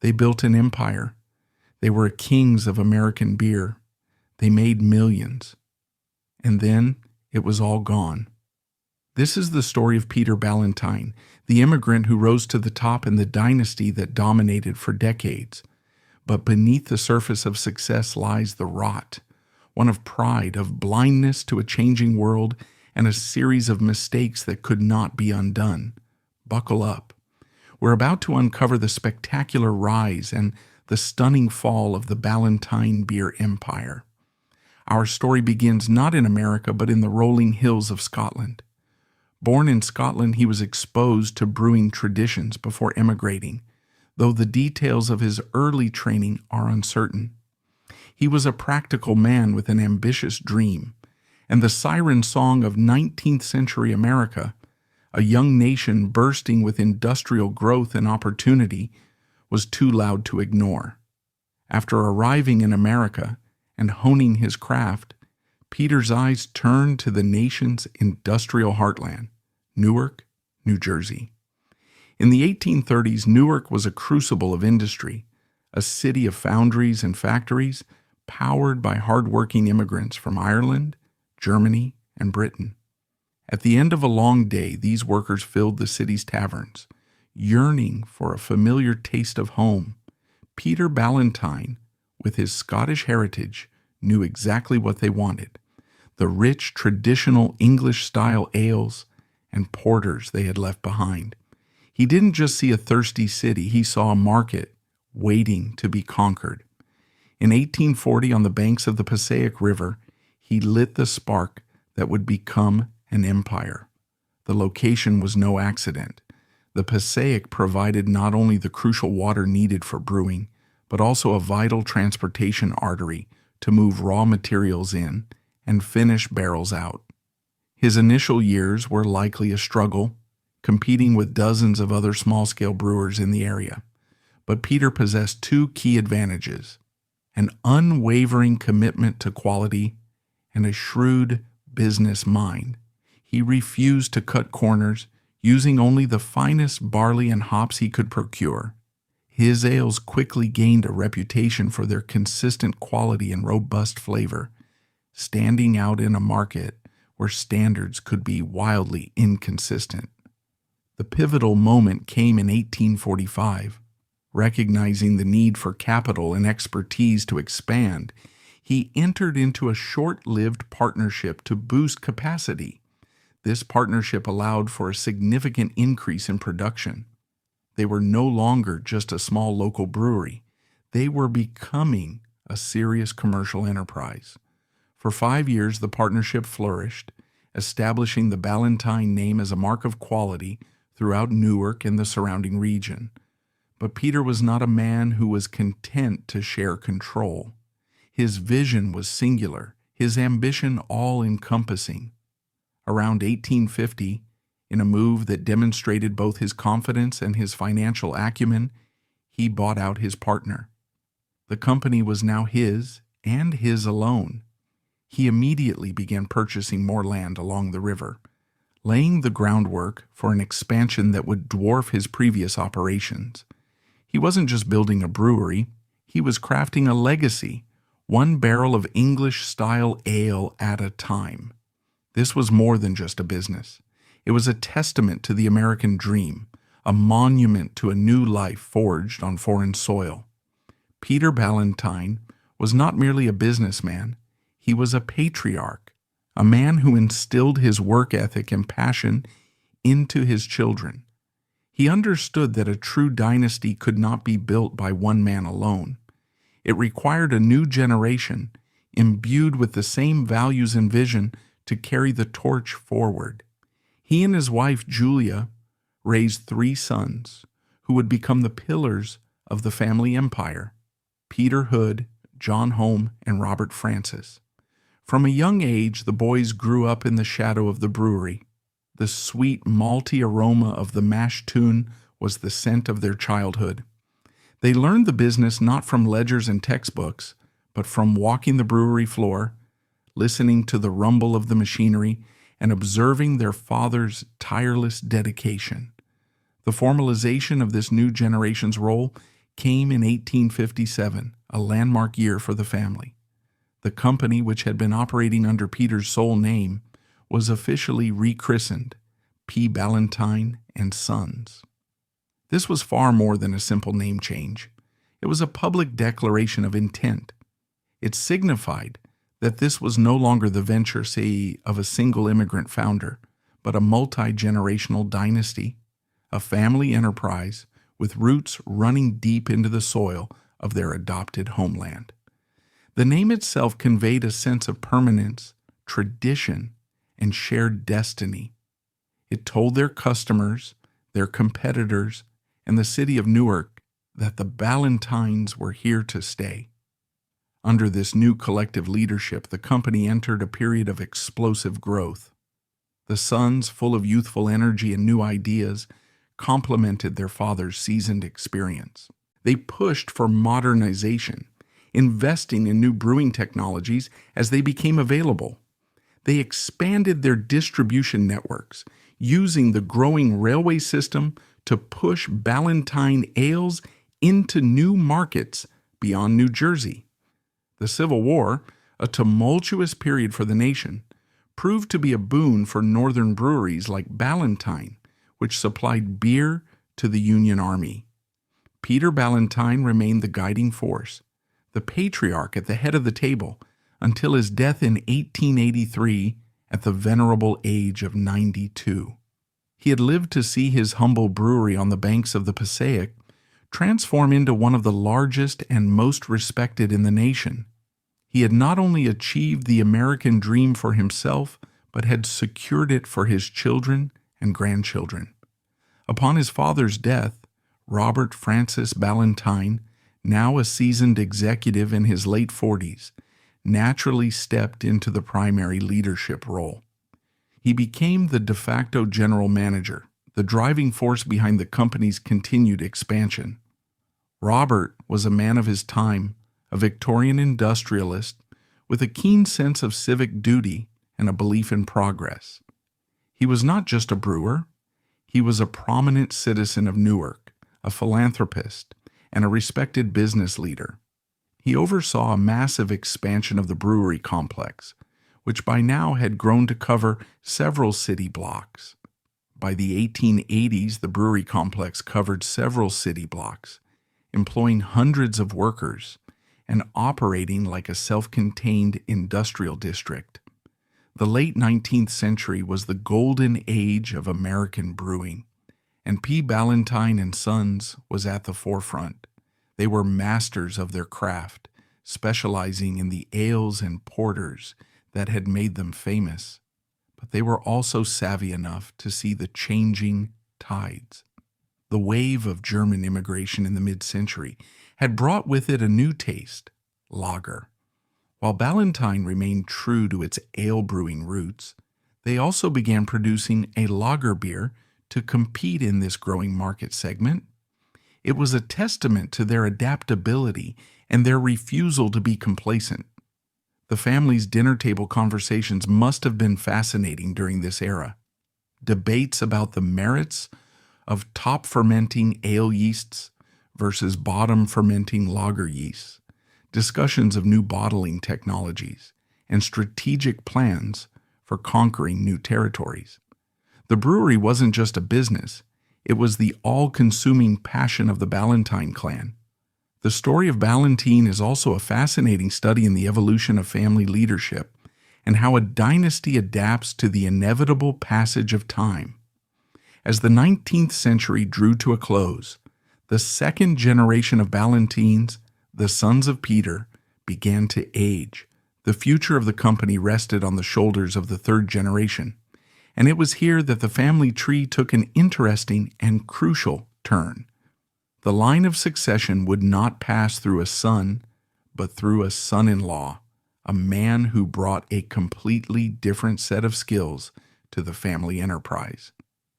They built an empire. They were kings of American beer. They made millions. And then it was all gone. This is the story of Peter Ballantine, the immigrant who rose to the top in the dynasty that dominated for decades. But beneath the surface of success lies the rot, one of pride, of blindness to a changing world, and a series of mistakes that could not be undone. Buckle up. We're about to uncover the spectacular rise and the stunning fall of the Ballantine Beer empire. Our story begins not in America, but in the rolling hills of Scotland. Born in Scotland, he was exposed to brewing traditions before emigrating, though the details of his early training are uncertain. He was a practical man with an ambitious dream, and the siren song of 19th century America, a young nation bursting with industrial growth and opportunity, was too loud to ignore. After arriving in America and honing his craft, Peter's eyes turned to the nation's industrial heartland, Newark, New Jersey. In the 1830s, Newark was a crucible of industry, a city of foundries and factories powered by hard-working immigrants from Ireland, Germany, and Britain. At the end of a long day, these workers filled the city's taverns, yearning for a familiar taste of home. Peter Ballantine, with his Scottish heritage, knew exactly what they wanted: the rich, traditional English-style ales and porters they had left behind. He didn't just see a thirsty city, he saw a market waiting to be conquered. In 1840, on the banks of the Passaic River, he lit the spark that would become an empire. The location was no accident. The Passaic provided not only the crucial water needed for brewing, but also a vital transportation artery to move raw materials in and finished barrels out. His initial years were likely a struggle, competing with dozens of other small-scale brewers in the area. But Peter possessed two key advantages: an unwavering commitment to quality and a shrewd business mind. He refused to cut corners, using only the finest barley and hops he could procure. His ales quickly gained a reputation for their consistent quality and robust flavor, standing out in a market where standards could be wildly inconsistent. The pivotal moment came in 1845. Recognizing the need for capital and expertise to expand, he entered into a short-lived partnership to boost capacity. This partnership allowed for a significant increase in production. They were no longer just a small local brewery. They were becoming a serious commercial enterprise. For 5 years, the partnership flourished, establishing the Ballantine name as a mark of quality throughout Newark and the surrounding region. But Peter was not a man who was content to share control. His vision was singular, his ambition all-encompassing. Around 1850, in a move that demonstrated both his confidence and his financial acumen, he bought out his partner. The company was now his, and his alone. He immediately began purchasing more land along the river, laying the groundwork for an expansion that would dwarf his previous operations. He wasn't just building a brewery, he was crafting a legacy, one barrel of English-style ale at a time. This was more than just a business. It was a testament to the American dream, a monument to a new life forged on foreign soil. Peter Ballantine was not merely a businessman, he was a patriarch, a man who instilled his work ethic and passion into his children. He understood that a true dynasty could not be built by one man alone. It required a new generation, imbued with the same values and vision, to carry the torch forward. He and his wife, Julia, raised 3 sons who would become the pillars of the family empire: Peter Hood, John Home, and Robert Francis. From a young age, the boys grew up in the shadow of the brewery. The sweet, malty aroma of the mash tun was the scent of their childhood. They learned the business not from ledgers and textbooks, but from walking the brewery floor, listening to the rumble of the machinery, and observing their father's tireless dedication. The formalization of this new generation's role came in 1857, a landmark year for the family. The company, which had been operating under Peter's sole name, was officially rechristened P. Ballantine and Sons. This was far more than a simple name change. It was a public declaration of intent. It signified that this was no longer the venture, say, of a single immigrant founder, but a multi-generational dynasty, a family enterprise with roots running deep into the soil of their adopted homeland. The name itself conveyed a sense of permanence, tradition, and shared destiny. It told their customers, their competitors, and the city of Newark that the Ballantines were here to stay. Under this new collective leadership, the company entered a period of explosive growth. The sons, full of youthful energy and new ideas, complemented their father's seasoned experience. They pushed for modernization, investing in new brewing technologies as they became available. They expanded their distribution networks, using the growing railway system to push Ballantine ales into new markets beyond New Jersey. The Civil War, a tumultuous period for the nation, proved to be a boon for northern breweries like Ballantine, which supplied beer to the Union Army. Peter Ballantine remained the guiding force, the patriarch at the head of the table, until his death in 1883 at the venerable age of 92. He had lived to see his humble brewery on the banks of the Passaic transform into one of the largest and most respected in the nation. He had not only achieved the American dream for himself, but had secured it for his children and grandchildren. Upon his father's death, Robert Francis Ballantine, now a seasoned executive in his late 40s, naturally stepped into the primary leadership role. He became the de facto general manager, the driving force behind the company's continued expansion. Robert was a man of his time, a Victorian industrialist with a keen sense of civic duty and a belief in progress. He was not just a brewer, he was a prominent citizen of Newark, a philanthropist, and a respected business leader. He oversaw a massive expansion of the brewery complex, which by now had grown to cover several city blocks. By the 1880s, the brewery complex covered several city blocks, employing hundreds of workers and operating like a self-contained industrial district. The late 19th century was the golden age of American brewing, and P. Ballantine and Sons was at the forefront. They were masters of their craft, specializing in the ales and porters that had made them famous, but they were also savvy enough to see the changing tides. The wave of German immigration in the mid-century had brought with it a new taste, lager. While Ballantine remained true to its ale brewing roots, they also began producing a lager beer to compete in this growing market segment. It was a testament to their adaptability and their refusal to be complacent. The family's dinner table conversations must have been fascinating during this era. Debates about the merits of top fermenting ale yeasts versus bottom fermenting lager yeasts, discussions of new bottling technologies, and strategic plans for conquering new territories. The brewery wasn't just a business, it was the all-consuming passion of the Ballantine clan. The story of Ballantine is also a fascinating study in the evolution of family leadership and how a dynasty adapts to the inevitable passage of time. As the 19th century drew to a close, the second generation of Ballantines, the sons of Peter, began to age. The future of the company rested on the shoulders of the third generation, and it was here that the family tree took an interesting and crucial turn. The line of succession would not pass through a son, but through a son-in-law, a man who brought a completely different set of skills to the family enterprise.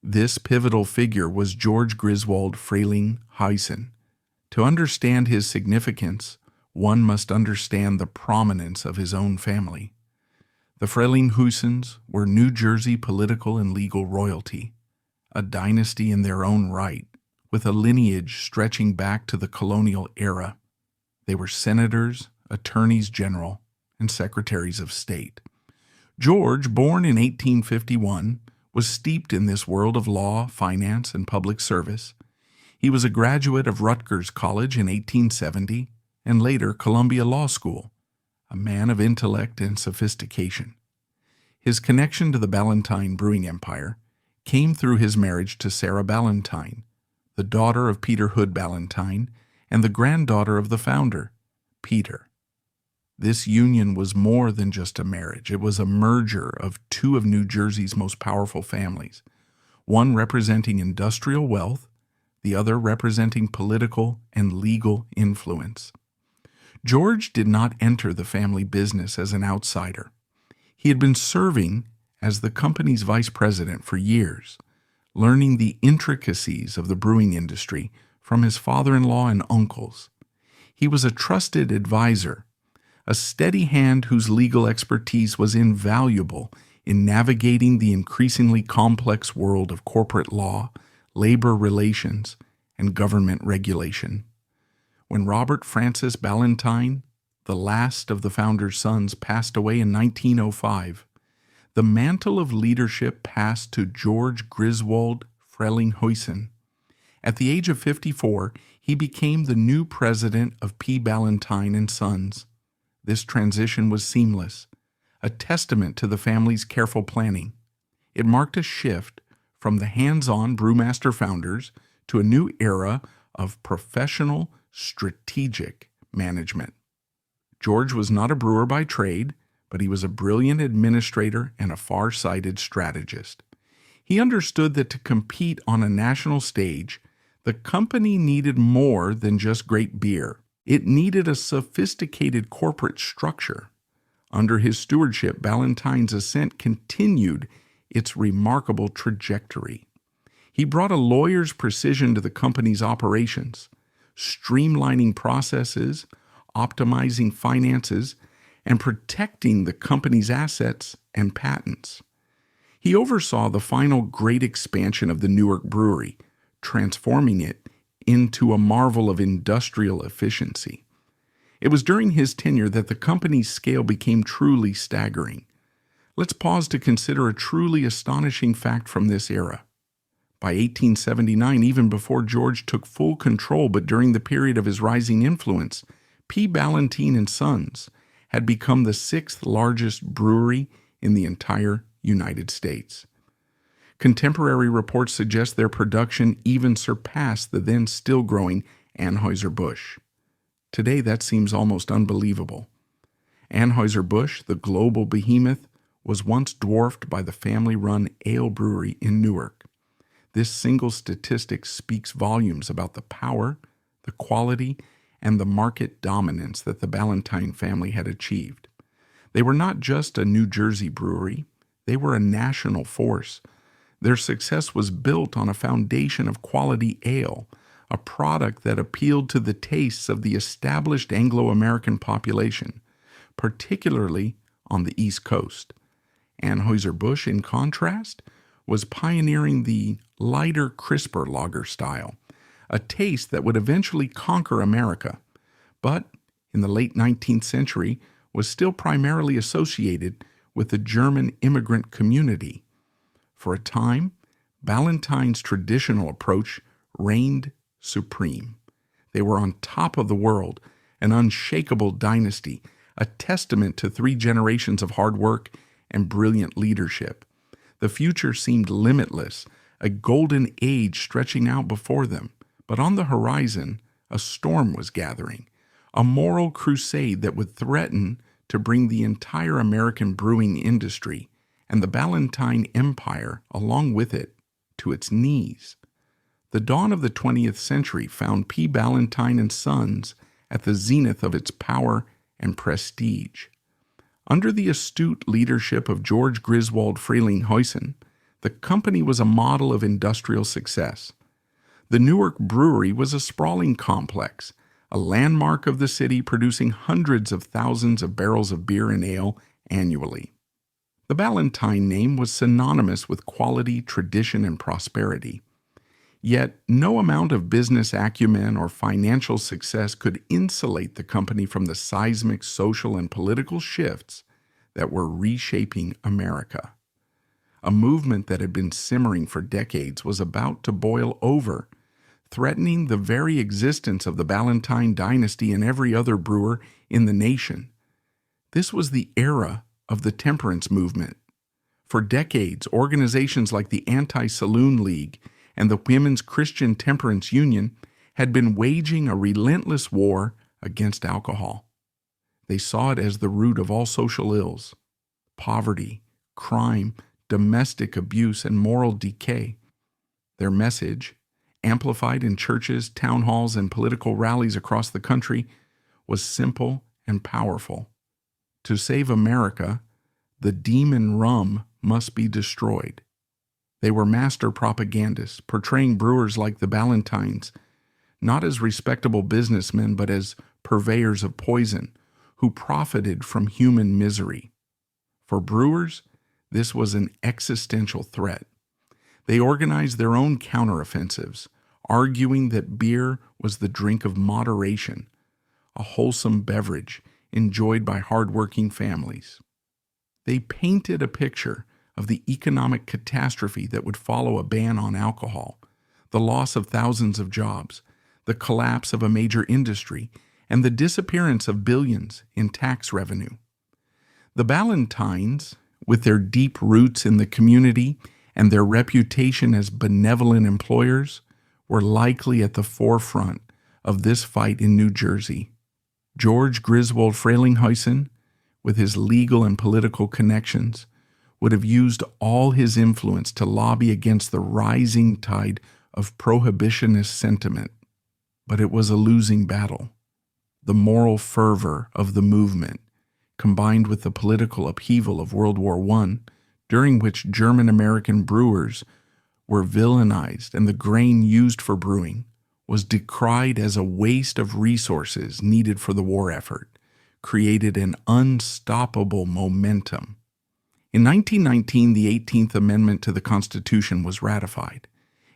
This pivotal figure was George Griswold Frayling Huysen. To understand his significance, one must understand the prominence of his own family. The Frayling Huysens were New Jersey political and legal royalty, a dynasty in their own right, with a lineage stretching back to the colonial era. They were senators, attorneys general, and secretaries of state. George, born in 1851, was steeped in this world of law, finance, and public service. He was a graduate of Rutgers College in 1870 and later Columbia Law School, a man of intellect and sophistication. His connection to the Ballantine brewing empire came through his marriage to Sarah Ballantine, the daughter of Peter Hood Ballantine and the granddaughter of the founder, Peter. This union was more than just a marriage. It was a merger of two of New Jersey's most powerful families, one representing industrial wealth, the other representing political and legal influence. George did not enter the family business as an outsider. He had been serving as the company's vice president for years, learning the intricacies of the brewing industry from his father-in-law and uncles. He was a trusted advisor, a steady hand whose legal expertise was invaluable in navigating the increasingly complex world of corporate law, labor relations, and government regulation. When Robert Francis Ballantine, the last of the founder's sons, passed away in 1905, the mantle of leadership passed to George Griswold Frelinghuysen. At the age of 54, he became the new president of P. Ballantine and Sons. This transition was seamless, a testament to the family's careful planning. It marked a shift from the hands-on brewmaster founders to a new era of professional, strategic management. George was not a brewer by trade, but he was a brilliant administrator and a far-sighted strategist. He understood that to compete on a national stage, the company needed more than just great beer. It needed a sophisticated corporate structure. Under his stewardship, Ballantine's ascent continued its remarkable trajectory. He brought a lawyer's precision to the company's operations, streamlining processes, optimizing finances, and protecting the company's assets and patents. He oversaw the final great expansion of the Newark Brewery, transforming it into a marvel of industrial efficiency. It was during his tenure that the company's scale became truly staggering. Let's pause to consider a truly astonishing fact from this era. By 1879, even before George took full control, but during the period of his rising influence, P. Ballantine and Sons had become the sixth largest brewery in the entire United States. Contemporary reports suggest their production even surpassed the then still growing Anheuser-Busch. Today, that seems almost unbelievable. Anheuser-Busch, the global behemoth, was once dwarfed by the family-run ale brewery in Newark. This single statistic speaks volumes about the power, the quality, and the market dominance that the Ballantine family had achieved. They were not just a New Jersey brewery, they were a national force. Their success was built on a foundation of quality ale, a product that appealed to the tastes of the established Anglo-American population, particularly on the East Coast. Anheuser-Busch, in contrast, was pioneering the lighter, crisper lager style, a taste that would eventually conquer America, but in the late 19th century was still primarily associated with the German immigrant community. For a time, Ballantine's traditional approach reigned supreme. They were on top of the world, an unshakable dynasty, a testament to 3 generations of hard work and brilliant leadership. The future seemed limitless, a golden age stretching out before them. But on the horizon, a storm was gathering, a moral crusade that would threaten to bring the entire American brewing industry and the Ballantine Empire along with it to its knees. The dawn of the 20th century found P. Ballantine and Sons at the zenith of its power and prestige. Under the astute leadership of George Griswold Frelinghuysen, the company was a model of industrial success. The Newark Brewery was a sprawling complex, a landmark of the city producing hundreds of thousands of barrels of beer and ale annually. The Ballantine name was synonymous with quality, tradition, and prosperity. Yet no amount of business acumen or financial success could insulate the company from the seismic social and political shifts that were reshaping America. A movement that had been simmering for decades was about to boil over, threatening the very existence of the Ballantine Dynasty and every other brewer in the nation. This was the era of the temperance movement. For decades, organizations like the Anti-Saloon League and the Women's Christian Temperance Union had been waging a relentless war against alcohol. They saw it as the root of all social ills: poverty, crime, domestic abuse, and moral decay. Their message, amplified in churches, town halls, and political rallies across the country, was simple and powerful. To save America, the demon rum must be destroyed. They were master propagandists, portraying brewers like the Ballantines, not as respectable businessmen, but as purveyors of poison, who profited from human misery. For brewers, this was an existential threat. They organized their own counteroffensives, arguing that beer was the drink of moderation, a wholesome beverage enjoyed by hardworking families. They painted a picture of the economic catastrophe that would follow a ban on alcohol, the loss of thousands of jobs, the collapse of a major industry, and the disappearance of billions in tax revenue. The Ballantines, with their deep roots in the community and their reputation as benevolent employers, were likely at the forefront of this fight in New Jersey. George Griswold Frelinghuysen, with his legal and political connections, would have used all his influence to lobby against the rising tide of prohibitionist sentiment. But it was a losing battle. The moral fervor of the movement, combined with the political upheaval of World War I, during which German-American brewers were villainized and the grain used for brewing was decried as a waste of resources needed for the war effort, created an unstoppable momentum. In 1919, the 18th Amendment to the Constitution was ratified.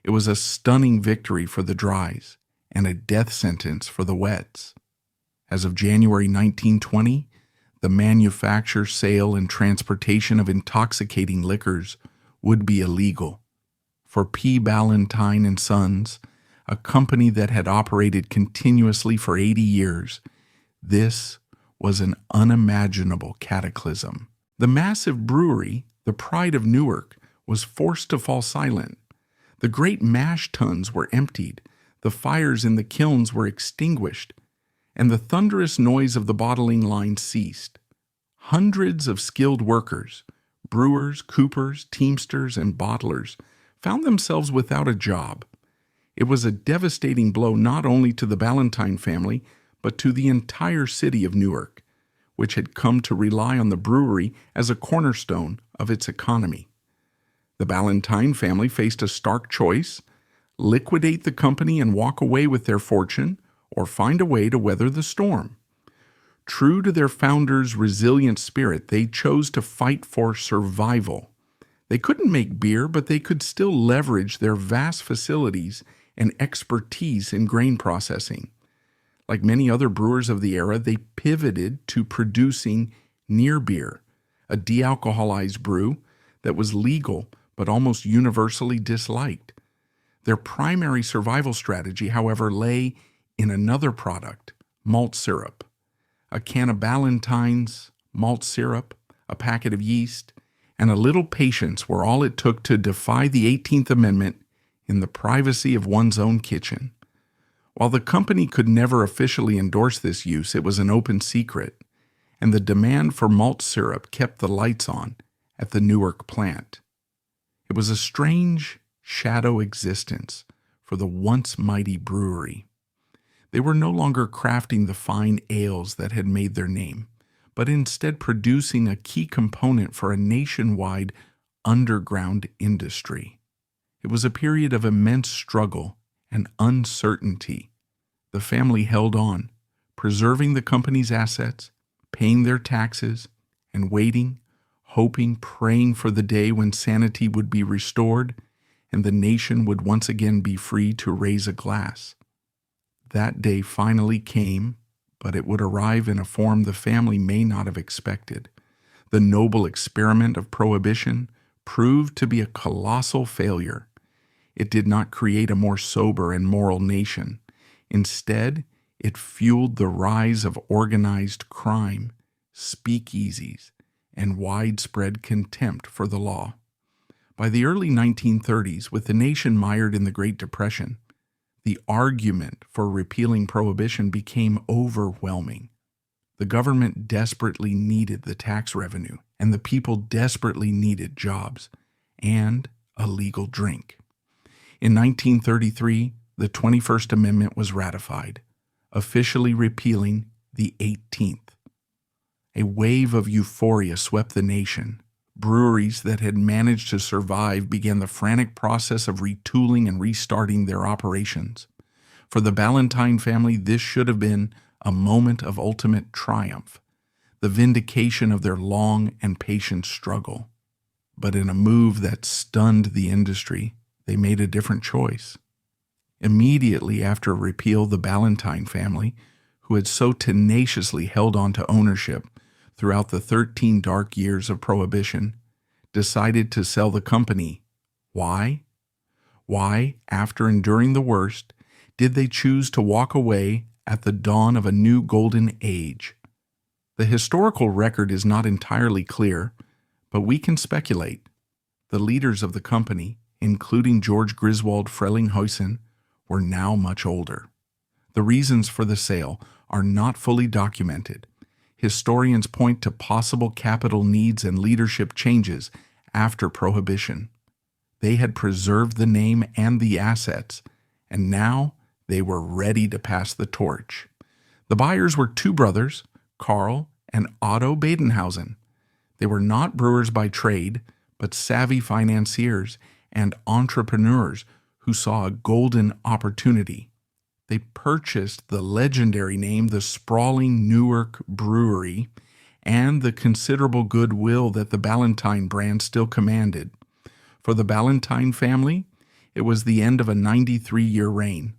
It was a stunning victory for the dries and a death sentence for the wets. As of January 1920, the manufacture, sale, and transportation of intoxicating liquors would be illegal. For P. Ballantine and Sons, a company that had operated continuously for 80 years, this was an unimaginable cataclysm. The massive brewery, the pride of Newark, was forced to fall silent. The great mash tuns were emptied, the fires in the kilns were extinguished, and the thunderous noise of the bottling line ceased. Hundreds of skilled workers, brewers, coopers, teamsters, and bottlers, found themselves without a job. It was a devastating blow not only to the Ballantine family, but to the entire city of Newark, which had come to rely on the brewery as a cornerstone of its economy. The Ballantine family faced a stark choice: liquidate the company and walk away with their fortune, or find a way to weather the storm. True to their founder's resilient spirit, they chose to fight for survival. They couldn't make beer, but they could still leverage their vast facilities and expertise in grain processing. Like many other brewers of the era, they pivoted to producing near beer, a de-alcoholized brew that was legal but almost universally disliked. Their primary survival strategy, however, lay in another product, malt syrup. A can of Ballantines, malt syrup, a packet of yeast, and a little patience were all it took to defy the 18th Amendment in the privacy of one's own kitchen. While the company could never officially endorse this use, it was an open secret, and the demand for malt syrup kept the lights on at the Newark plant. It was a strange shadow existence for the once mighty brewery. They were no longer crafting the fine ales that had made their name, but instead producing a key component for a nationwide underground industry. It was a period of immense struggle and uncertainty. The family held on, preserving the company's assets, paying their taxes, and waiting, hoping, praying for the day when sanity would be restored and the nation would once again be free to raise a glass. That day finally came, but it would arrive in a form the family may not have expected. The noble experiment of prohibition proved to be a colossal failure. It did not create a more sober and moral nation. Instead, it fueled the rise of organized crime, speakeasies, and widespread contempt for the law. By the early 1930s, with the nation mired in the Great Depression, the argument for repealing prohibition became overwhelming. The government desperately needed the tax revenue, and the people desperately needed jobs and a legal drink. In 1933, the 21st Amendment was ratified, officially repealing the 18th. A wave of euphoria swept the nation. Breweries that had managed to survive began the frantic process of retooling and restarting their operations. For the Ballantine family, this should have been a moment of ultimate triumph, the vindication of their long and patient struggle. But in a move that stunned the industry, they made a different choice. Immediately after repeal, the Ballantine family, who had so tenaciously held on to ownership throughout the 13 dark years of Prohibition, decided to sell the company. Why? Why, after enduring the worst, did they choose to walk away at the dawn of a new golden age? The historical record is not entirely clear, but we can speculate. The leaders of the company, including George Griswold Frelinghuysen, were now much older. The reasons for the sale are not fully documented. Historians point to possible capital needs and leadership changes after Prohibition. They had preserved the name and the assets, and now they were ready to pass the torch. The buyers were two brothers, Karl and Otto Badenhausen. They were not brewers by trade, but savvy financiers and entrepreneurs who saw a golden opportunity. They purchased the legendary name, the sprawling Newark Brewery, and the considerable goodwill that the Ballantine brand still commanded. For the Ballantine family, it was the end of a 93-year reign.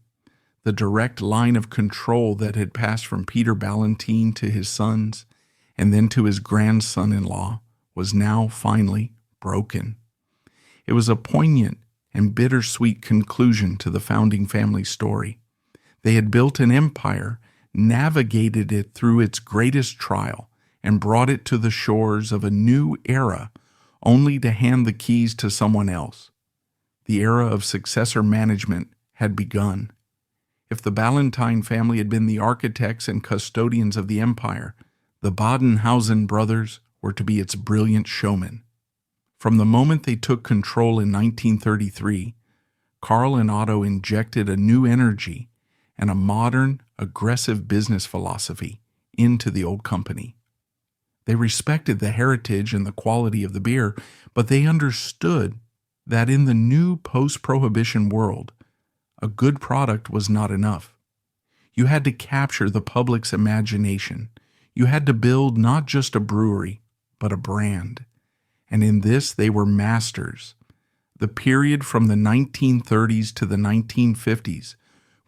The direct line of control that had passed from Peter Ballantine to his sons and then to his grandson-in-law was now finally broken. It was a poignant and bittersweet conclusion to the founding family story. They had built an empire, navigated it through its greatest trial, and brought it to the shores of a new era, only to hand the keys to someone else. The era of successor management had begun. If the Ballantine family had been the architects and custodians of the empire, the Badenhausen brothers were to be its brilliant showmen. From the moment they took control in 1933, Karl and Otto injected a new energy and a modern, aggressive business philosophy into the old company. They respected the heritage and the quality of the beer, but they understood that in the new post-prohibition world, a good product was not enough. You had to capture the public's imagination. You had to build not just a brewery, but a brand. And in this, they were masters. The period from the 1930s to the 1950s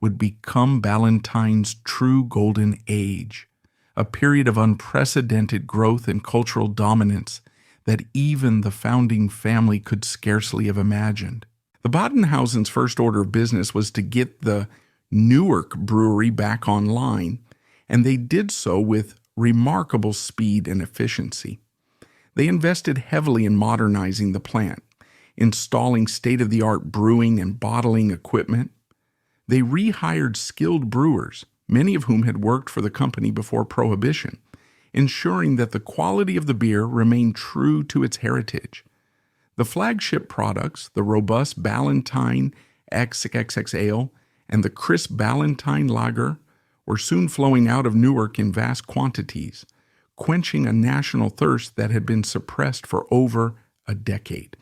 would become Ballantine's true golden age, a period of unprecedented growth and cultural dominance that even the founding family could scarcely have imagined. The Badenhausen's first order of business was to get the Newark brewery back online, and they did so with remarkable speed and efficiency. They invested heavily in modernizing the plant, installing state-of-the-art brewing and bottling equipment. They rehired skilled brewers, many of whom had worked for the company before Prohibition, ensuring that the quality of the beer remained true to its heritage. The flagship products, the robust Ballantine XXX Ale and the crisp Ballantine Lager, were soon flowing out of Newark in vast quantities, quenching a national thirst that had been suppressed for over a decade.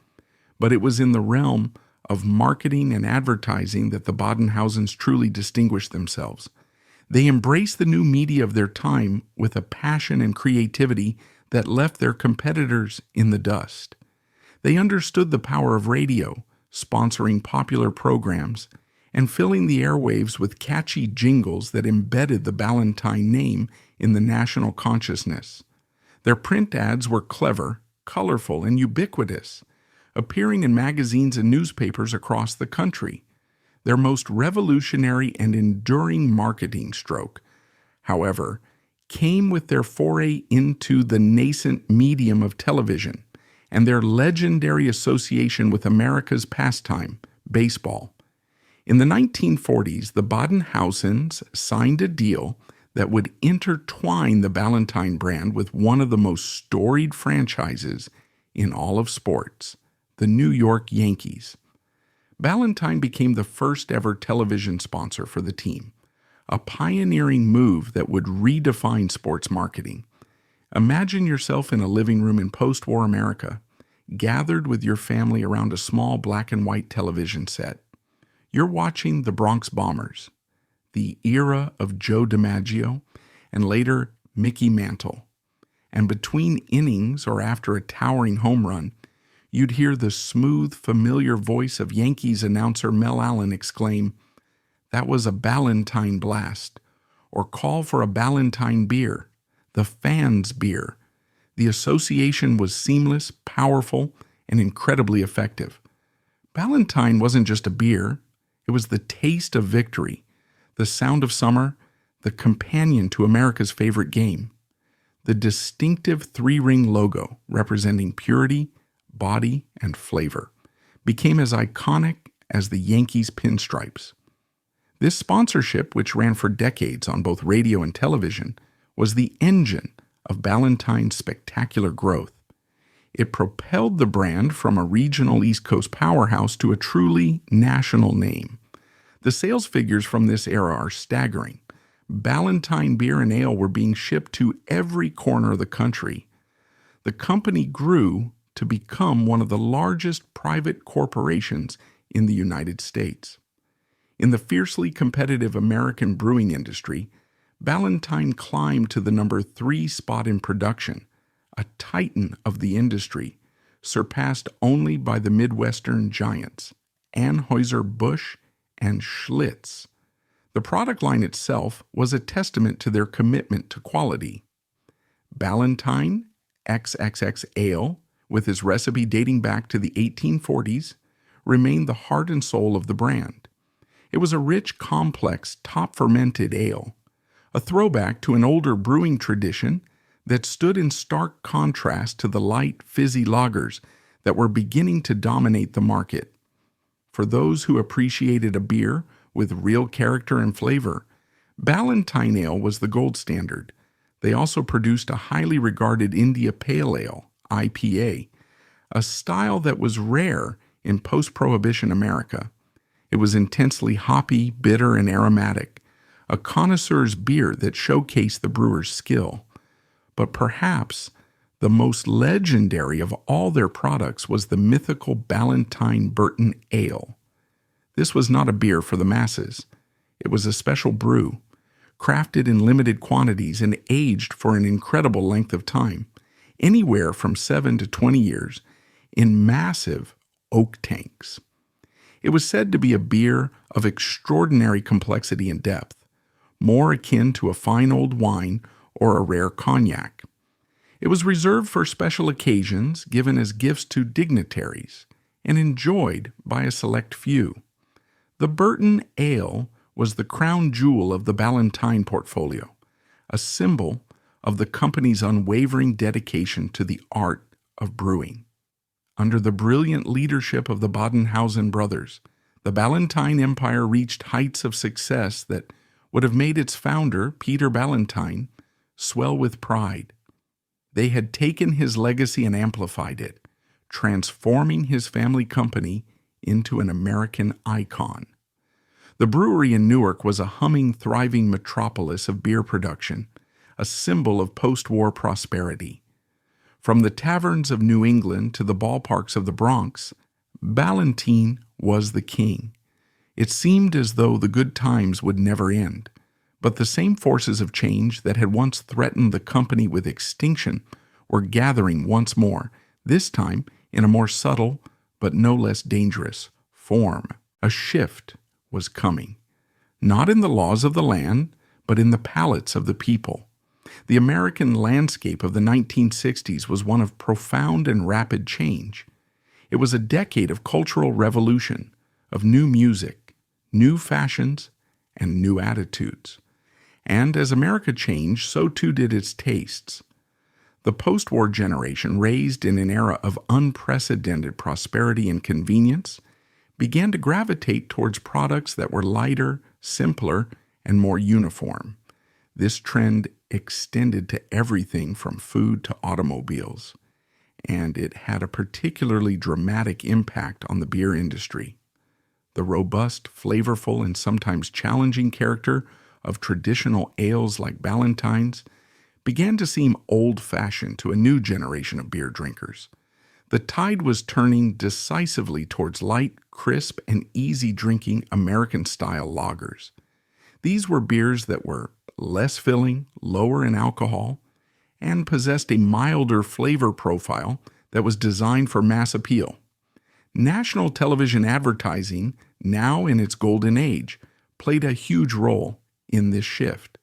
But it was in the realm of marketing and advertising that the Badenhausens truly distinguished themselves. They embraced the new media of their time with a passion and creativity that left their competitors in the dust. They understood the power of radio, sponsoring popular programs, and filling the airwaves with catchy jingles that embedded the Ballantine name in the national consciousness. Their print ads were clever, colorful, and ubiquitous, appearing in magazines and newspapers across the country. Their most revolutionary and enduring marketing stroke, however, came with their foray into the nascent medium of television and their legendary association with America's pastime, baseball. In the 1940s, the Badenhausens signed a deal that would intertwine the Ballantine brand with one of the most storied franchises in all of sports, the New York Yankees. Ballantine became the first ever television sponsor for the team, a pioneering move that would redefine sports marketing. Imagine yourself in a living room in post-war America, gathered with your family around a small black and white television set. You're watching the Bronx Bombers, the era of Joe DiMaggio and later Mickey Mantle. And between innings or after a towering home run, you'd hear the smooth, familiar voice of Yankees announcer Mel Allen exclaim, "That was a Ballantine blast," or call for a Ballantine beer, the fans' beer. The association was seamless, powerful, and incredibly effective. Ballantine wasn't just a beer, it was the taste of victory, the sound of summer, the companion to America's favorite game. The distinctive three-ring logo representing purity, body, and flavor became as iconic as the Yankees' pinstripes. This sponsorship, which ran for decades on both radio and television, was the engine of Ballantine's spectacular growth. It propelled the brand from a regional East Coast powerhouse to a truly national name. The sales figures from this era are staggering. Ballantine beer and ale were being shipped to every corner of the country. The company grew to become one of the largest private corporations in the United States. In the fiercely competitive American brewing industry, Ballantine climbed to the number 3 spot in production, a titan of the industry, surpassed only by the Midwestern giants, Anheuser-Busch and Schlitz. The product line itself was a testament to their commitment to quality. Ballantine XXX Ale, with its recipe dating back to the 1840s, remained the heart and soul of the brand. It was a rich, complex, top-fermented ale, a throwback to an older brewing tradition that stood in stark contrast to the light, fizzy lagers that were beginning to dominate the market. For those who appreciated a beer with real character and flavor, Ballantine Ale was the gold standard. They also produced a highly regarded India Pale Ale, IPA, a style that was rare in post-Prohibition America. It was intensely hoppy, bitter, and aromatic, a connoisseur's beer that showcased the brewer's skill. But perhaps the most legendary of all their products was the mythical Ballantine Burton Ale. This was not a beer for the masses. It was a special brew, crafted in limited quantities and aged for an incredible length of time, anywhere from 7 to 20 years, in massive oak tanks. It was said to be a beer of extraordinary complexity and depth, more akin to a fine old wine or a rare cognac. It was reserved for special occasions, given as gifts to dignitaries, and enjoyed by a select few. The Burton Ale was the crown jewel of the Ballantine portfolio, a symbol of the company's unwavering dedication to the art of brewing. Under the brilliant leadership of the Badenhausen brothers, the Ballantine Empire reached heights of success that would have made its founder, Peter Ballantine, swell with pride. They had taken his legacy and amplified it, transforming his family company into an American icon. The brewery in Newark was a humming, thriving metropolis of beer production, a symbol of post-war prosperity. From the taverns of New England to the ballparks of the Bronx, Ballantine was the king. It seemed as though the good times would never end, but the same forces of change that had once threatened the company with extinction were gathering once more, this time in a more subtle but no less dangerous form. A shift was coming, not in the laws of the land, but in the palates of the people. The American landscape of the 1960s was one of profound and rapid change. It was a decade of cultural revolution, of new music, new fashions, and new attitudes. And as America changed, so too did its tastes. The post-war generation, raised in an era of unprecedented prosperity and convenience, began to gravitate towards products that were lighter, simpler, and more uniform. This trend extended to everything from food to automobiles, and it had a particularly dramatic impact on the beer industry. The robust, flavorful, and sometimes challenging character of traditional ales like Ballantines began to seem old-fashioned to a new generation of beer drinkers. The tide was turning decisively towards light, crisp, and easy-drinking American-style lagers. These were beers that were less filling, lower in alcohol, and possessed a milder flavor profile that was designed for mass appeal. National television advertising, now in its golden age, played a huge role in this shift.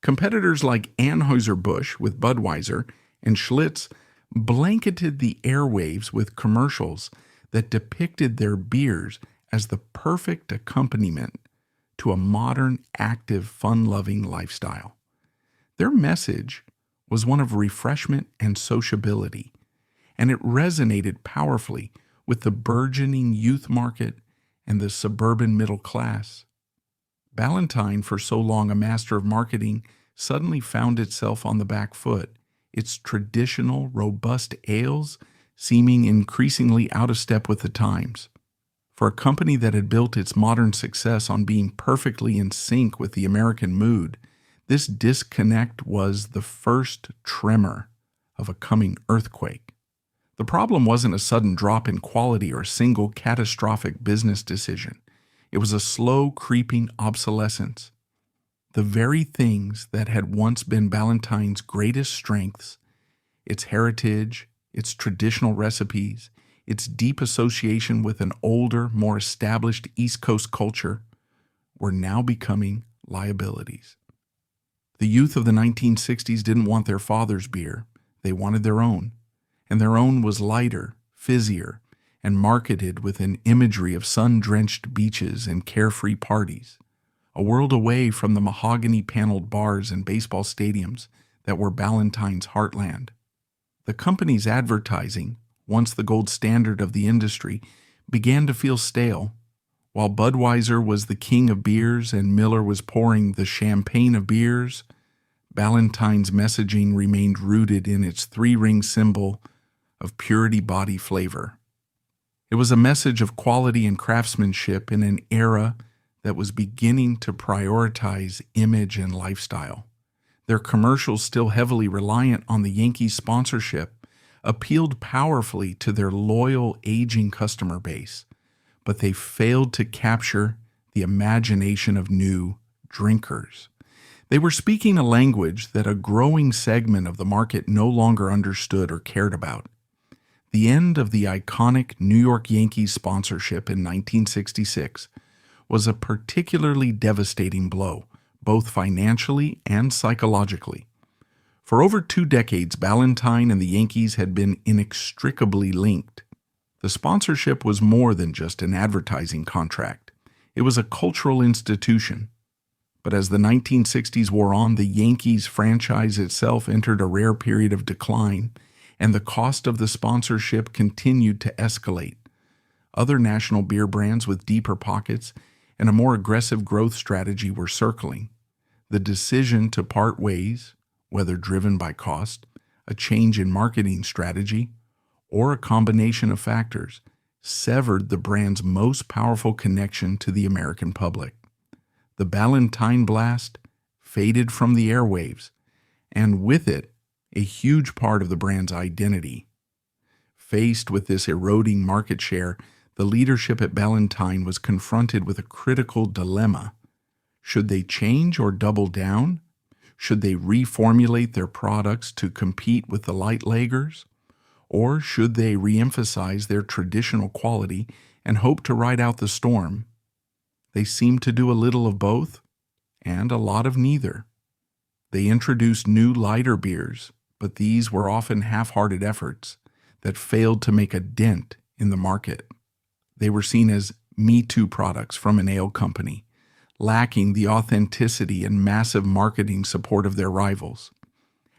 Competitors like Anheuser-Busch with Budweiser and Schlitz blanketed the airwaves with commercials that depicted their beers as the perfect accompaniment to a modern, active, fun-loving lifestyle. Their message was one of refreshment and sociability, and it resonated powerfully with the burgeoning youth market and the suburban middle class. Ballantine, for so long a master of marketing, suddenly found itself on the back foot, its traditional, robust ales seeming increasingly out of step with the times. For a company that had built its modern success on being perfectly in sync with the American mood, this disconnect was the first tremor of a coming earthquake. The problem wasn't a sudden drop in quality or a single catastrophic business decision. It was a slow, creeping obsolescence. The very things that had once been Ballantine's greatest strengths, its heritage, its traditional recipes, its deep association with an older, more established East Coast culture, were now becoming liabilities. The youth of the 1960s didn't want their father's beer. They wanted their own. And their own was lighter, fizzier, and marketed with an imagery of sun-drenched beaches and carefree parties, a world away from the mahogany-paneled bars and baseball stadiums that were Ballantine's heartland. The company's advertising, once the gold standard of the industry, began to feel stale. While Budweiser was the king of beers and Miller was pouring the champagne of beers, Ballantine's messaging remained rooted in its three-ring symbol of purity body flavor. It was a message of quality and craftsmanship in an era that was beginning to prioritize image and lifestyle. Their commercials, still heavily reliant on the Yankees sponsorship, appealed powerfully to their loyal, aging customer base, but they failed to capture the imagination of new drinkers. They were speaking a language that a growing segment of the market no longer understood or cared about. The end of the iconic New York Yankees sponsorship in 1966 was a particularly devastating blow, both financially and psychologically. For over 2 decades, Ballantine and the Yankees had been inextricably linked. The sponsorship was more than just an advertising contract. It was a cultural institution. But as the 1960s wore on, the Yankees franchise itself entered a rare period of decline, and the cost of the sponsorship continued to escalate. Other national beer brands with deeper pockets and a more aggressive growth strategy were circling. The decision to part ways, whether driven by cost, a change in marketing strategy, or a combination of factors, severed the brand's most powerful connection to the American public. The Ballantine blast faded from the airwaves, and with it, a huge part of the brand's identity. Faced with this eroding market share, the leadership at Ballantine was confronted with a critical dilemma. Should they change or double down? Should they reformulate their products to compete with the light lagers? Or should they reemphasize their traditional quality and hoped to ride out the storm. They seemed to do a little of both and a lot of neither. They introduced new lighter beers, but these were often half-hearted efforts that failed to make a dent in the market. They were seen as Me Too products from an ale company, lacking the authenticity and massive marketing support of their rivals.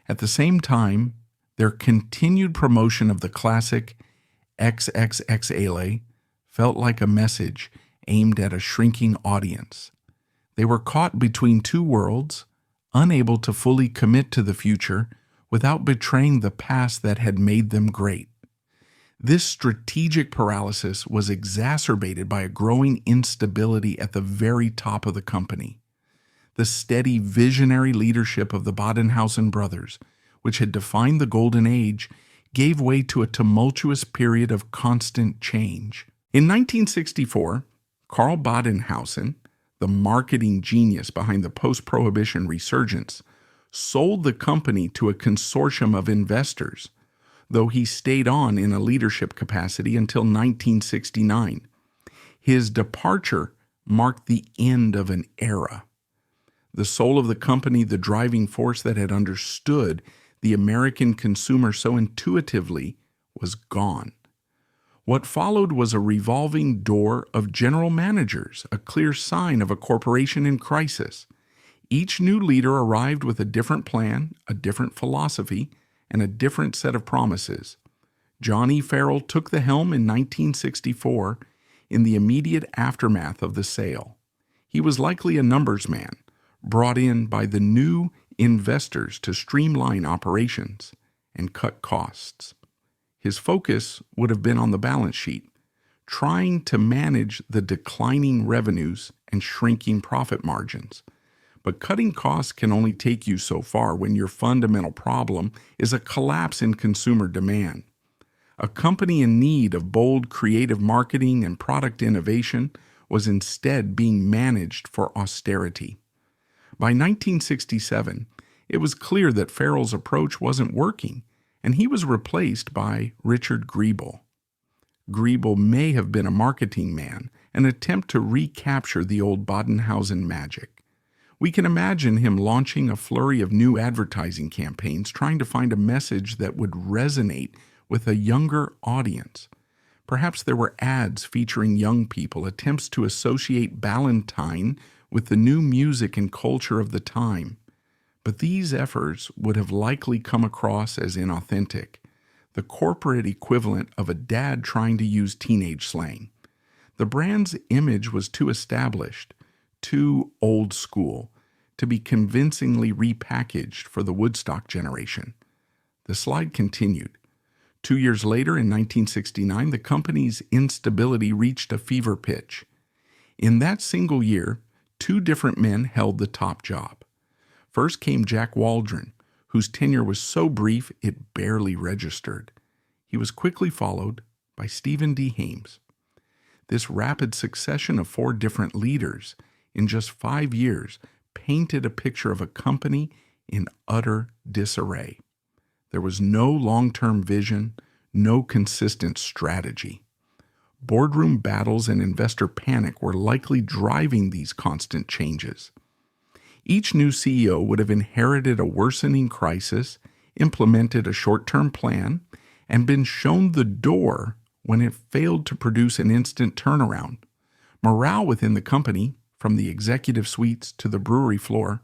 At the same time, their continued promotion of the classic XXX Ale felt like a message aimed at a shrinking audience. They were caught between two worlds, unable to fully commit to the future without betraying the past that had made them great. This strategic paralysis was exacerbated by a growing instability at the very top of the company. The steady visionary leadership of the Badenhausen brothers, which had defined the Golden Age, gave way to a tumultuous period of constant change. In 1964, Karl Badenhausen, the marketing genius behind the post-prohibition resurgence, sold the company to a consortium of investors, though he stayed on in a leadership capacity until 1969. His departure marked the end of an era. The soul of the company, the driving force that had understood the American consumer so intuitively, was gone. What followed was a revolving door of general managers, a clear sign of a corporation in crisis. Each new leader arrived with a different plan, a different philosophy, and a different set of promises. John E. Farrell took the helm in 1964 in the immediate aftermath of the sale. He was likely a numbers man, brought in by the new investors to streamline operations and cut costs. His focus would have been on the balance sheet, trying to manage the declining revenues and shrinking profit margins. But cutting costs can only take you so far when your fundamental problem is a collapse in consumer demand. A company in need of bold creative marketing and product innovation was instead being managed for austerity. By 1967, it was clear that Farrell's approach wasn't working, and he was replaced by Richard Griebel. Griebel may have been a marketing man, an attempt to recapture the old Badenhausen magic. We can imagine him launching a flurry of new advertising campaigns, trying to find a message that would resonate with a younger audience. Perhaps there were ads featuring young people, attempts to associate Ballantine with the new music and culture of the time. But these efforts would have likely come across as inauthentic, the corporate equivalent of a dad trying to use teenage slang. The brand's image was too established, too old school, to be convincingly repackaged for the Woodstock generation. The slide continued. 2 years later, in 1969, the company's instability reached a fever pitch. In that single year, 2 different men held the top job. First came Jack Waldron, whose tenure was so brief it barely registered. He was quickly followed by Stephen D. Hames. This rapid succession of 4 different leaders in just 5 years painted a picture of a company in utter disarray. There was no long-term vision, no consistent strategy. Boardroom battles and investor panic were likely driving these constant changes. Each new CEO would have inherited a worsening crisis, implemented a short-term plan, and been shown the door when it failed to produce an instant turnaround. Morale within the company, from the executive suites to the brewery floor,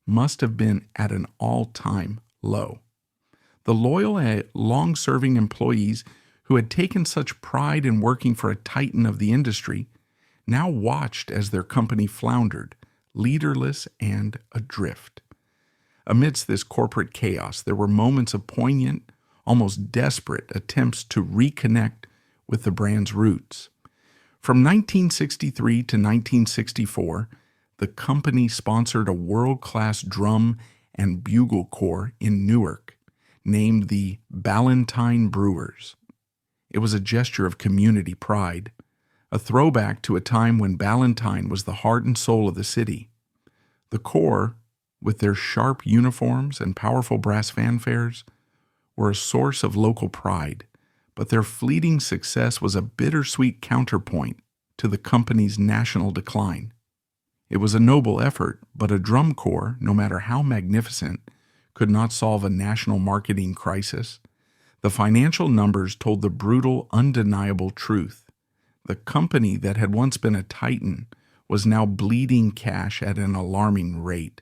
must have been at an all-time low. The loyal and long-serving employees who had taken such pride in working for a titan of the industry now watched as their company floundered, leaderless and adrift. Amidst this corporate chaos, there were moments of poignant, almost desperate attempts to reconnect with the brand's roots. From 1963 to 1964, the company sponsored a world-class drum and bugle corps in Newark, named the Ballantine Brewers. It was a gesture of community pride, a throwback to a time when Ballantine was the heart and soul of the city. The corps, with their sharp uniforms and powerful brass fanfares, were a source of local pride, but their fleeting success was a bittersweet counterpoint to the company's national decline. It was a noble effort, but a drum corps, no matter how magnificent, could not solve a national marketing crisis. The financial numbers told the brutal, undeniable truth. The company that had once been a titan was now bleeding cash at an alarming rate.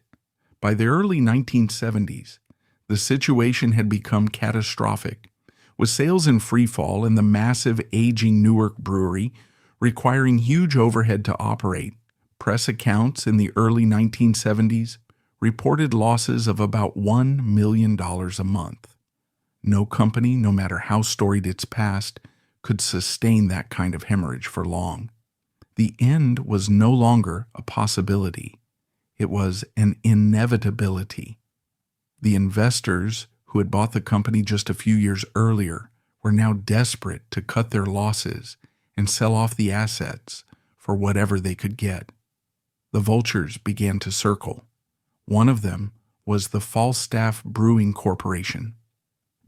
By the early 1970s, the situation had become catastrophic, with sales in freefall and the massive aging Newark brewery requiring huge overhead to operate. Press accounts in the early 1970s reported losses of about $1 million a month. No company, no matter how storied its past, could sustain that kind of hemorrhage for long. The end was no longer a possibility. It was an inevitability. The investors who had bought the company just a few years earlier were now desperate to cut their losses and sell off the assets for whatever they could get. The vultures began to circle. One of them was the Falstaff Brewing Corporation.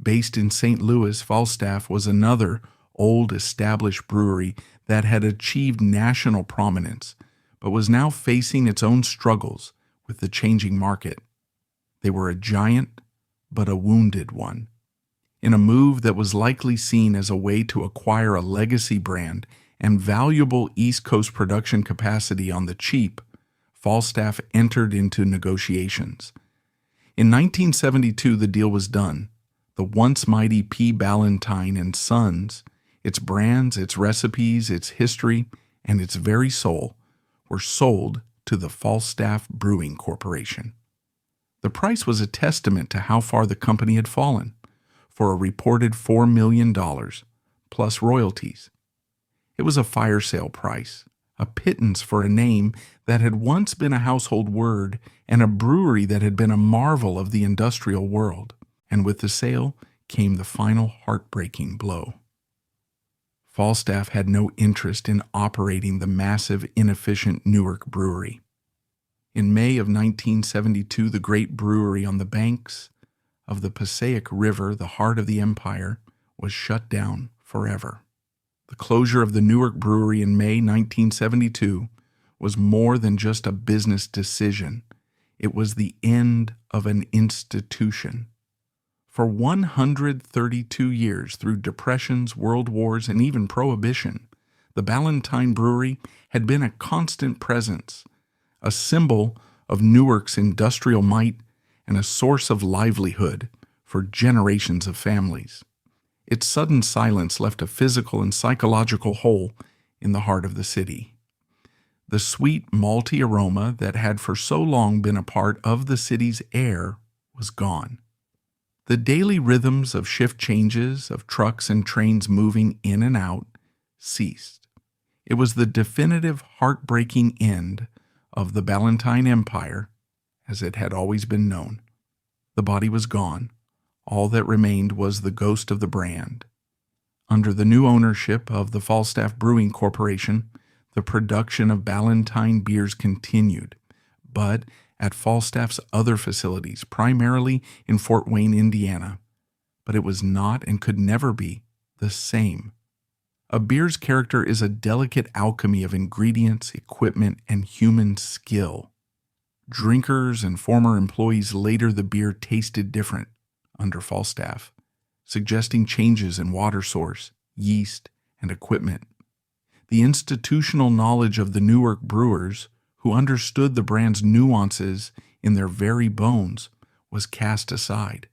Based in St. Louis, Falstaff was another old established brewery that had achieved national prominence, but was now facing its own struggles with the changing market. They were a giant, but a wounded one. In a move that was likely seen as a way to acquire a legacy brand and valuable East Coast production capacity on the cheap, Falstaff entered into negotiations. In 1972, the deal was done. The once mighty P. Ballantine and Sons, its brands, its recipes, its history, and its very soul were sold to the Falstaff Brewing Corporation. The price was a testament to how far the company had fallen, for a reported $4 million, plus royalties. It was a fire sale price, a pittance for a name that had once been a household word and a brewery that had been a marvel of the industrial world. And with the sale came the final heartbreaking blow. Falstaff had no interest in operating the massive, inefficient Newark brewery. In May of 1972, the great brewery on the banks of the Passaic River, the heart of the empire, was shut down forever. The closure of the Newark brewery in May 1972 was more than just a business decision. It was the end of an institution. For 132 years, through depressions, world wars, and even prohibition, the Ballantine Brewery had been a constant presence, a symbol of Newark's industrial might and a source of livelihood for generations of families. Its sudden silence left a physical and psychological hole in the heart of the city. The sweet, malty aroma that had for so long been a part of the city's air was gone. The daily rhythms of shift changes, of trucks and trains moving in and out, ceased. It was the definitive, heartbreaking end of the Ballantine Empire as it had always been known. The body was gone. All that remained was the ghost of the brand. Under the new ownership of the Falstaff Brewing Corporation, the production of Ballantine beers continued, but at Falstaff's other facilities, primarily in Fort Wayne, Indiana. But it was not and could never be the same. A beer's character is a delicate alchemy of ingredients, equipment, and human skill. Drinkers and former employees later the beer tasted different under Falstaff, suggesting changes in water source, yeast, and equipment. The institutional knowledge of the Newark brewers, who understood the brand's nuances in their very bones, was cast aside.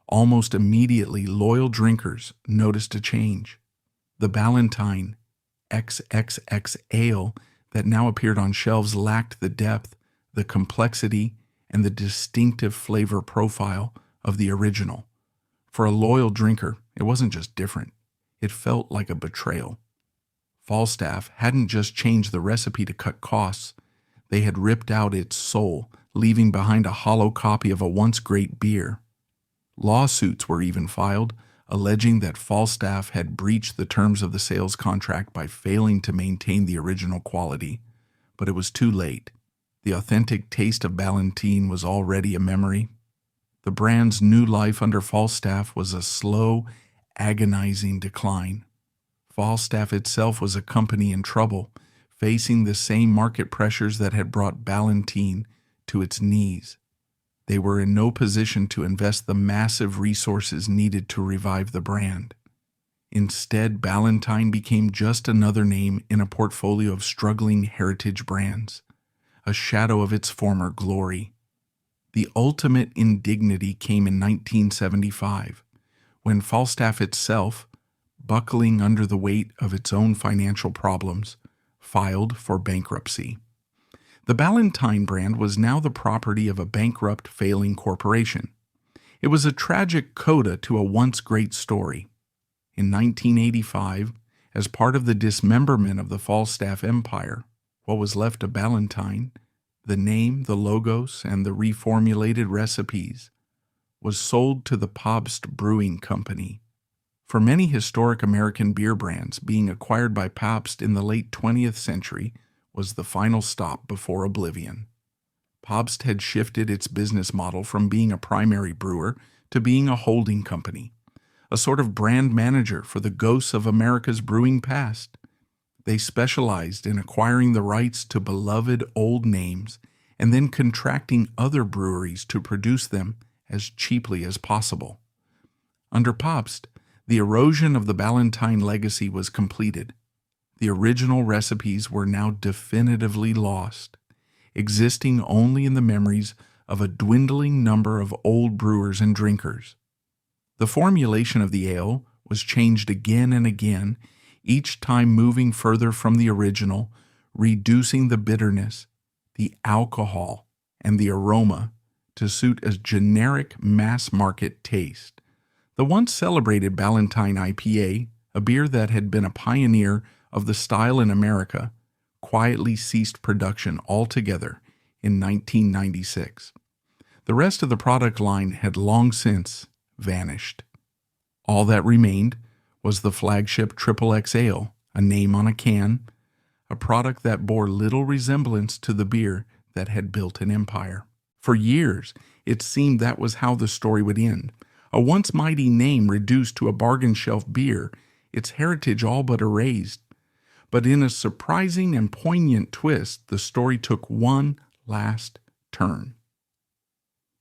Almost immediately, loyal drinkers noticed a change. The Ballantine XXX Ale that now appeared on shelves lacked the depth, the complexity, and the distinctive flavor profile of the original. For a loyal drinker, it wasn't just different. It felt like a betrayal. Falstaff hadn't just changed the recipe to cut costs. They had ripped out its soul, leaving behind a hollow copy of a once great beer. Lawsuits were even filed, alleging that Falstaff had breached the terms of the sales contract by failing to maintain the original quality. But it was too late. The authentic taste of Ballantine was already a memory. The brand's new life under Falstaff was a slow, agonizing decline. Falstaff itself was a company in trouble, facing the same market pressures that had brought Ballantine to its knees. They were in no position to invest the massive resources needed to revive the brand. Instead, Ballantine became just another name in a portfolio of struggling heritage brands, a shadow of its former glory. The ultimate indignity came in 1975, when Falstaff itself, buckling under the weight of its own financial problems, filed for bankruptcy. The Ballantine brand was now the property of a bankrupt, failing corporation. It was a tragic coda to a once great story. In 1985, as part of the dismemberment of the Falstaff empire, what was left of Ballantine, the name, the logos, and the reformulated recipes, was sold to the Pabst Brewing Company. For many historic American beer brands, being acquired by Pabst in the late 20th century was the final stop before oblivion. Pabst had shifted its business model from being a primary brewer to being a holding company, a sort of brand manager for the ghosts of America's brewing past. They specialized in acquiring the rights to beloved old names and then contracting other breweries to produce them as cheaply as possible. Under Pabst, the erosion of the Ballantine legacy was completed. The original recipes were now definitively lost, existing only in the memories of a dwindling number of old brewers and drinkers. The formulation of the ale was changed again and again, each time moving further from the original, reducing the bitterness, the alcohol, and the aroma to suit a generic mass-market taste. The once celebrated Ballantine IPA, a beer that had been a pioneer of the style in America, quietly ceased production altogether in 1996. The rest of the product line had long since vanished. All that remained was the flagship XXX Ale, a name on a can, a product that bore little resemblance to the beer that had built an empire. For years, it seemed that was how the story would end. A once mighty name reduced to a bargain shelf beer, its heritage all but erased. But in a surprising and poignant twist, the story took one last turn.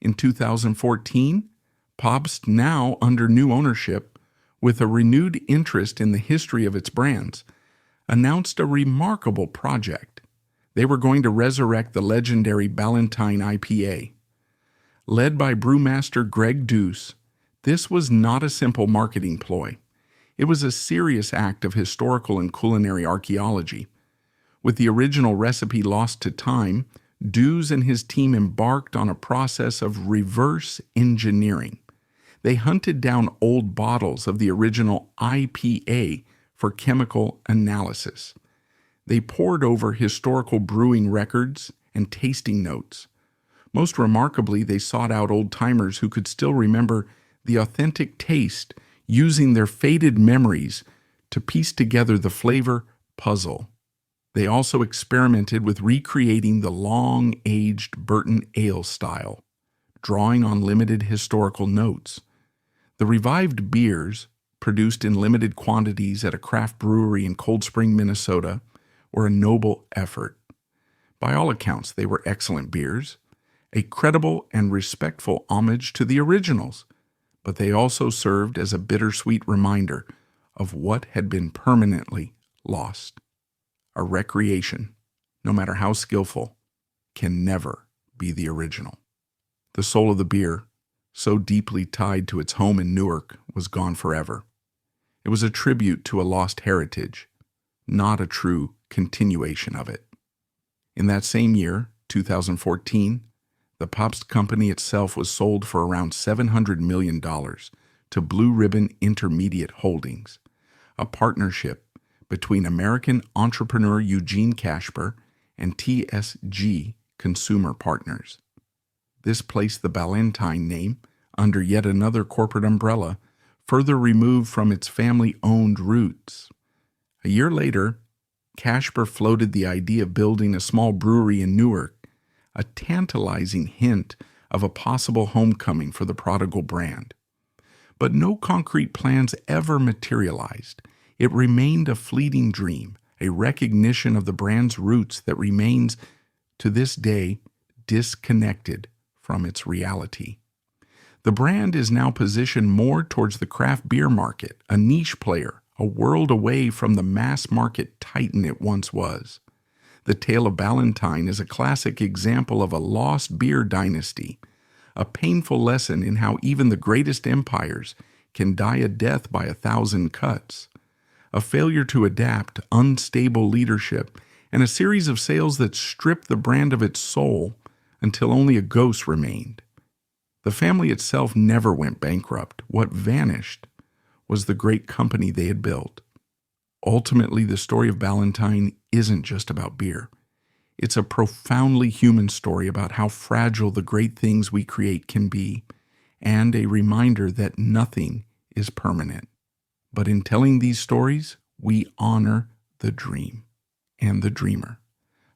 In 2014, Pabst, now under new ownership, with a renewed interest in the history of its brands, announced a remarkable project. They were going to resurrect the legendary Ballantine IPA. Led by brewmaster Greg Deuce, this was not a simple marketing ploy. It was a serious act of historical and culinary archaeology. With the original recipe lost to time, Deuce and his team embarked on a process of reverse engineering. They hunted down old bottles of the original IPA for chemical analysis. They pored over historical brewing records and tasting notes. Most remarkably, they sought out old-timers who could still remember the authentic taste, using their faded memories to piece together the flavor puzzle. They also experimented with recreating the long-aged Burton ale style, drawing on limited historical notes. The revived beers, produced in limited quantities at a craft brewery in Cold Spring, Minnesota, were a noble effort. By all accounts, they were excellent beers, a credible and respectful homage to the originals, but they also served as a bittersweet reminder of what had been permanently lost. A recreation, no matter how skillful, can never be the original. The soul of the beer, so deeply tied to its home in Newark, was gone forever. It was a tribute to a lost heritage, not a true continuation of it. In that same year, 2014, the Pabst Company itself was sold for around $700 million to Blue Ribbon Intermediate Holdings, a partnership between American entrepreneur Eugene Casper and TSG Consumer Partners. This placed the Ballantine name under yet another corporate umbrella, further removed from its family-owned roots. A year later, Casper floated the idea of building a small brewery in Newark, a tantalizing hint of a possible homecoming for the prodigal brand. But no concrete plans ever materialized. It remained a fleeting dream, a recognition of the brand's roots that remains, to this day, disconnected from its reality. The brand is now positioned more towards the craft beer market, a niche player, a world away from the mass market titan it once was. The tale of Ballantine is a classic example of a lost beer dynasty, a painful lesson in how even the greatest empires can die a death by 1,000 cuts, a failure to adapt, unstable leadership, and a series of sales that stripped the brand of its soul until only a ghost remained. The family itself never went bankrupt. What vanished was the great company they had built. Ultimately, the story of Ballantine isn't just about beer. It's a profoundly human story about how fragile the great things we create can be, and a reminder that nothing is permanent. But in telling these stories, we honor the dream and the dreamer,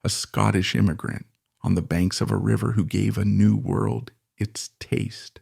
a Scottish immigrant on the banks of a river who gave a new world its taste